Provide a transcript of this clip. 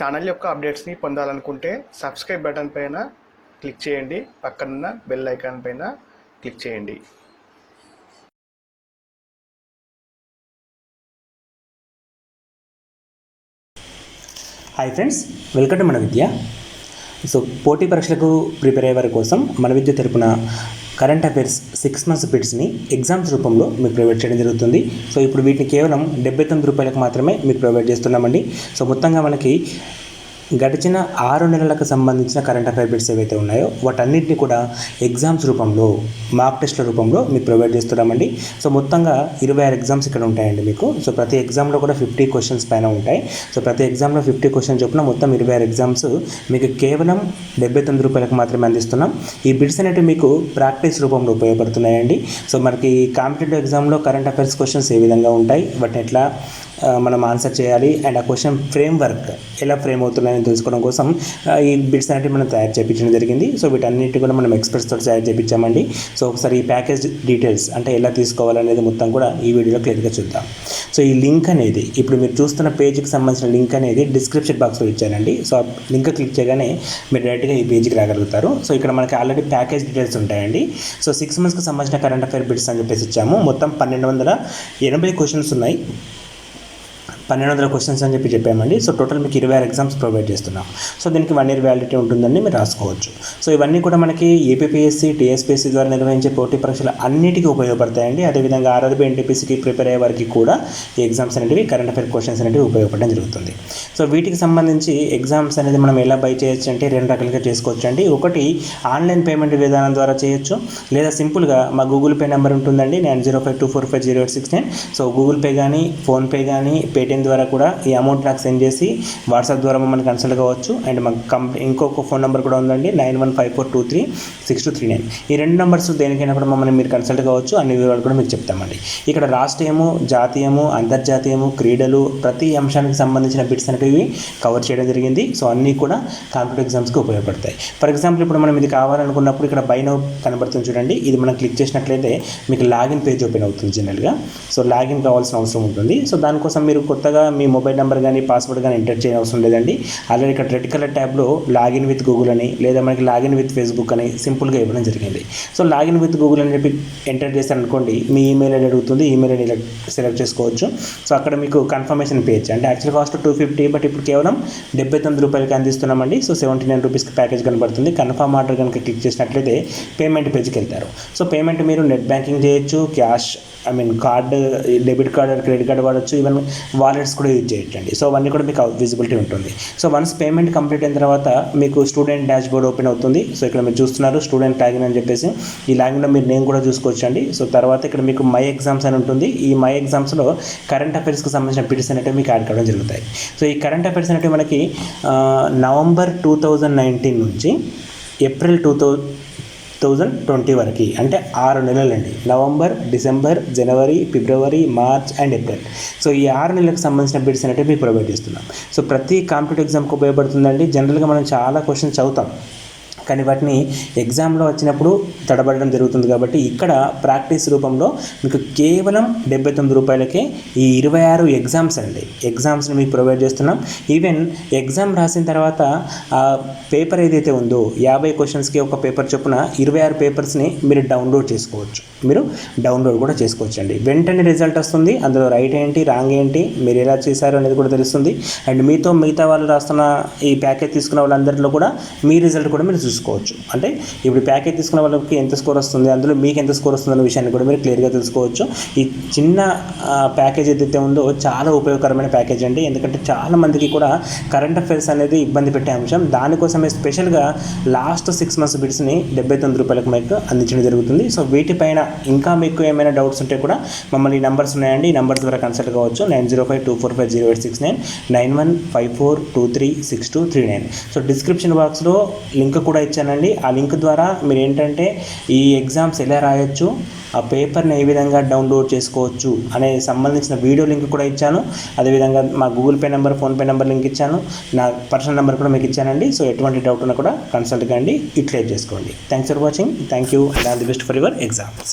Channel యొక్క అప్డేట్స్ని పొందాలనుకుంటే subscribe button పైన క్లిక్ చేయండి, పక్కనున్న బెల్ ఐకాన్ పైన క్లిక్ చేయండి. హాయ్ ఫ్రెండ్స్, వెల్కమ్ టు మన విద్య. సో పోటీ పరీక్షలకు ప్రిపేర్ అయ్యే వారి కోసం మన విద్య తరపున కరెంట్ అఫైర్స్ 6 months బిట్స్ని ఎగ్జామ్స్ రూపంలో మీకు ప్రొవైడ్ చేయడం జరుగుతుంది. సో ఇప్పుడు వీటిని కేవలం ₹79 మాత్రమే మీకు ప్రొవైడ్ చేస్తున్నామండి. సో మొత్తంగా మనకి గడిచిన 6 నెలలకు సంబంధించిన కరెంట్ అఫైర్ బిట్స్ ఏవైతే ఉన్నాయో వాటన్నిటిని కూడా ఎగ్జామ్స్ రూపంలో, మాక్ టెస్ట్ల రూపంలో మీకు ప్రొవైడ్ చేస్తున్నామండి. సో మొత్తంగా 26 ఎగ్జామ్స్ ఇక్కడ ఉంటాయండి మీకు. సో ప్రతి ఎగ్జామ్లో కూడా 50 క్వశ్చన్స్ పైన ఉంటాయి. సో ప్రతి ఎగ్జామ్లో 50 క్వశ్చన్స్ చొప్పున మొత్తం 26 ఎగ్జామ్స్ మీకు కేవలం ₹79 మాత్రమే అందిస్తున్నాం. ఈ బిట్స్ అనేవి మీకు ప్రాక్టీస్ రూపంలో ఉపయోగపడుతున్నాయండి. సో మనకి కాంపిటేటివ్ ఎగ్జామ్లో కరెంట్ అఫైర్స్ క్వశ్చన్స్ ఏ విధంగా ఉంటాయి, వాటిని ఎట్లా మనం ఆన్సర్ చేయాలి అండ్ ఆ క్వశ్చన్ ఫ్రేమ్ వర్క్ ఎలా ఫ్రేమ్ అవుతున్నాయని తెలుసుకోవడం కోసం ఈ బిట్స్ అనేవి మనం తయారు చేయించడం జరిగింది. సో వీటన్నిటి కూడా మనం ఎక్స్పర్ట్స్ తోటి తయారు చేయించామండి. సో ఒకసారి ఈ ప్యాకేజ్ డీటెయిల్స్ అంటే ఎలా తీసుకోవాలనేది మొత్తం కూడా ఈ వీడియోలో క్లియర్గా చూద్దాం. సో ఈ లింక్ అనేది ఇప్పుడు మీరు చూస్తున్న పేజ్కి సంబంధించిన లింక్ అనేది డిస్క్రిప్షన్ బాక్స్లో ఇచ్చానండి. సో ఆ లింక్ క్లిక్ చేయగానే మీరు డైరెక్ట్గా ఈ పేజ్కి రాగలుగుతారు. సో ఇక్కడ మనకి ఆల్రెడీ ప్యాకేజ్ డీటెయిల్స్ ఉంటాయండి. సో 6 monthsకి సంబంధించిన కరెంట్ అఫైర్ బిట్స్ అని చెప్పేసి ఇచ్చాము. మొత్తం 1280 క్వశ్చన్స్ ఉన్నాయి. 1200 క్వశ్చన్స్ అని చెప్పామండి. సో టోటల్ మీకు 26 ఎగ్జామ్స్ ప్రొవైడ్ చేస్తున్నాం. సో దీనికి 1 year వ్యాలిడిటీ ఉంటుందండి, మీరు రాసుకోవచ్చు. సో ఇవన్నీ కూడా మనకి ఏపీపీఎస్సీ, టీఎస్పీఎస్సీ ద్వారా నిర్వహించే పోటీ పరీక్షలు అన్నిటికీ ఉపయోగపడతాయండి. అదేవిధంగా ఆర్ఆర్బీ, ఎన్టీపీసీకి ప్రిపేర్ అయ్యే వారికి కూడా ఈ ఎగ్జామ్స్ అనేవి కరెంట్ అఫైర్ క్వశ్చన్స్ అనేవి ఉపయోగపడడం జరుగుతుంది. సో వీటికి సంబంధించి ఎగ్జామ్స్ అనేది మనం ఎలా బై చేయొచ్చు అంటే 2 రకాలుగా చేసుకోవచ్చు అండి. ఒకటి ఆన్లైన్ పేమెంట్ విధానం ద్వారా చేయొచ్చు, లేదా సింపుల్గా మా గూగుల్ పే నెంబర్ ఉంటుందండి 9052450869. సో గూగుల్ పే కానీ, ఫోన్పే కానీ, పేటిఎం ద్వారా కూడా ఈ అమౌంట్ నాకు సెండ్ చేసి వాట్సాప్ ద్వారా మమ్మల్ని కన్సల్ట్ కావచ్చు. అండ్ మాకు ఇంకొక ఫోన్ నెంబర్ కూడా ఉందండి 9154236239. ఈ 2 నెంబర్స్ దేనికైనా కూడా మమ్మల్ని మీరు కన్సల్ట్ కావచ్చు. అన్ని వివరాలు కూడా మీకు చెప్తామండి. ఇక్కడ రాష్ట్రీయము, జాతీయము, అంతర్జాతీయము, క్రీడలు ప్రతి అంశానికి సంబంధించిన బిట్స్ అనేవి కవర్ చేయడం జరిగింది. సో అన్నీ కూడా కాంపిటేటివ్ ఎగ్జామ్స్కి ఉపయోగపడతాయి. ఫర్ ఎగ్జాంపుల్ ఇప్పుడు మనం ఇది కావాలనుకున్నప్పుడు ఇక్కడ బై నౌ కనబడుతుంది చూడండి. ఇది మనం క్లిక్ చేసినట్లయితే మీకు లాగిన్ పేజ్ ఓపెన్ అవుతుంది జనరల్గా. సో లాగిన్ కావాల్సిన అవసరం ఉంటుంది. సో దానికోసం మీరు కొత్తగా మీ మొబైల్ నెంబర్ కానీ, పాస్వర్డ్ కానీ ఎంటర్ చేయని అవసరం లేదండి. అలాగే ఇక్కడ రెడ్ కలర్ ట్యాబ్లో లాగిన్ విత్ గూగుల్ అని, లేదా మనకి లాగిన్ విత్ ఫేస్బుక్ అని సింపుల్గా ఇవ్వడం జరిగింది. సో లాగిన్ విత్ గూగుల్ అని చెప్పి ఎంటర్ చేశారనుకోండి, మీ ఈమెయిల్ ఐడి అడుగుతుంది. ఈమెయిల్ ఐడి సెలెక్ట్ చేసుకోవచ్చు. సో అక్కడ మీకు కన్ఫర్మేషన్ పేజ్ అంటే యాక్చువల్ కాస్ట్ 250, బట్ ఇప్పుడు కేవలం ₹79 అందిస్తున్నామండి. సో ₹79 ప్యాకేజ్ కనబడుతుంది. కన్ఫర్మ్ ఆర్డర్ కనుక క్లిక్ చేసినట్లయితే పేమెంట్ పేజ్కి వెళ్తారు. సో పేమెంట్ మీరు నెట్ బ్యాంకింగ్ చేయొచ్చు, cash card, debit card, credit card వాడచ్చు, ఈవెన్ వాలెట్స్ కూడా యూజ్ చేయొచ్చండి. సో అవన్నీ కూడా మీకు విజిబిలిటీ ఉంటుంది. సో వన్స్ పేమెంట్ కంప్లీట్ అయిన తర్వాత మీకు స్టూడెంట్ డాష్ బోర్డ్ ఓపెన్ అవుతుంది. సో ఇక్కడ మీరు చూస్తున్నారు స్టూడెంట్ లాగిన్ అని చెప్పేసి. ఈ లాగిన్లో మీరు నేమ్ కూడా చూసుకోవచ్చు అండి. సో తర్వాత ఇక్కడ మీకు మై ఎగ్జామ్స్ అని ఉంటుంది. ఈ మై ఎగ్జామ్స్లో కరెంట్ అఫైర్స్కి సంబంధించిన బిట్స్ అనేవి మీకు యాడ్ కావడం జరుగుతాయి. సో ఈ కరెంట్ అఫైర్స్ అనేవి మనకి నవంబర్ 2019 నుంచి ఏప్రిల్ 2020 వరకు, అంటే 6 నెలలండి. నవంబర్, డిసెంబర్, జనవరి, ఫిబ్రవరి, మార్చ్ అండ్ ఏప్రిల్. సో ఈ 6 నెలలకు సంబంధించిన బిట్స్ అనేవి మీకు ప్రొవైడ్ చేస్తున్నాం. సో ప్రతి కాంపిటేటివ్ ఎగ్జామ్కి ఉపయోగపడుతుందండి. జనరల్గా మనం చాలా క్వశ్చన్స్ చదువుతాం, కానీ వాటిని ఎగ్జామ్లో వచ్చినప్పుడు తడబడడం జరుగుతుంది. కాబట్టి ఇక్కడ ప్రాక్టీస్ రూపంలో మీకు కేవలం ₹79 ఈ 26 ఎగ్జామ్స్ అండి, ఎగ్జామ్స్ని మీకు ప్రొవైడ్ చేస్తున్నాం. ఈవెన్ ఎగ్జామ్ రాసిన తర్వాత ఆ పేపర్ ఏదైతే ఉందో 50 క్వశ్చన్స్కి ఒక పేపర్ చొప్పున 26 పేపర్స్ని మీరు డౌన్లోడ్ చేసుకోవచ్చు. మీరు డౌన్లోడ్ కూడా చేసుకోవచ్చు అండి. వెంటనే రిజల్ట్ వస్తుంది. అందులో రైట్ ఏంటి, రాంగ్ ఏంటి, మీరు ఎలా చేశారు అనేది కూడా తెలుస్తుంది. అండ్ మిగతా వాళ్ళు రాస్తున్న ఈ ప్యాకేజ్ తీసుకున్న వాళ్ళందరిలో కూడా మీ రిజల్ట్ కూడా మీరు చూసుకోవచ్చు. అంటే ఇప్పుడు ప్యాకేజ్ తీసుకున్న వాళ్ళకి ఎంత స్కోర్ వస్తుంది, అందులో మీకు ఎంత స్కోర్ వస్తుంది అనే విషయాన్ని కూడా మీరు క్లియర్గా తెలుసుకోవచ్చు. ఈ చిన్న ప్యాకేజ్ ఏదైతే ఉందో చాలా ఉపయోగకరమైన ప్యాకేజ్ అండి. ఎందుకంటే చాలా మందికి కూడా కరెంట్ అఫైర్స్ అనేది ఇబ్బంది పెట్టే అంశం. దానికోసమే స్పెషల్గా లాస్ట్ 6 months బిట్స్ని ₹79 మీకు అందించడం జరుగుతుంది. సో వీటిపైన ఇంకా మీకు ఏమైనా డౌట్స్ ఉంటే కూడా మమ్మల్ని ఈ నెంబర్స్ ఉన్నాయండి, ఈ నెంబర్స్ ద్వారా కన్సల్ట్ కావచ్చు. 9052450869, 9154236239. సో డిస్క్రిప్షన్ బాక్స్లో లింక్ కూడా ఇచ్చానండి. ఆ లింక్ ద్వారా మీరు ఏంటంటే ఈ ఎగ్జామ్స్ ఎలా రాయొచ్చు, ఆ పేపర్ని ఏ విధంగా డౌన్లోడ్ చేసుకోవచ్చు అనే సంబంధించిన వీడియో లింక్ కూడా ఇచ్చాను. అదేవిధంగా మా Google pay number, PhonePe number link ఇచ్చాను. నా పర్సనల్ నెంబర్ కూడా మీకు ఇచ్చానండి. సో ఎటువంటి డౌట్ ఉన్నా కూడా కన్సల్ట్ కండి, యూటిలైజ్ చేసుకోండి. Thanks for watching. Thank you and all the best for your exams.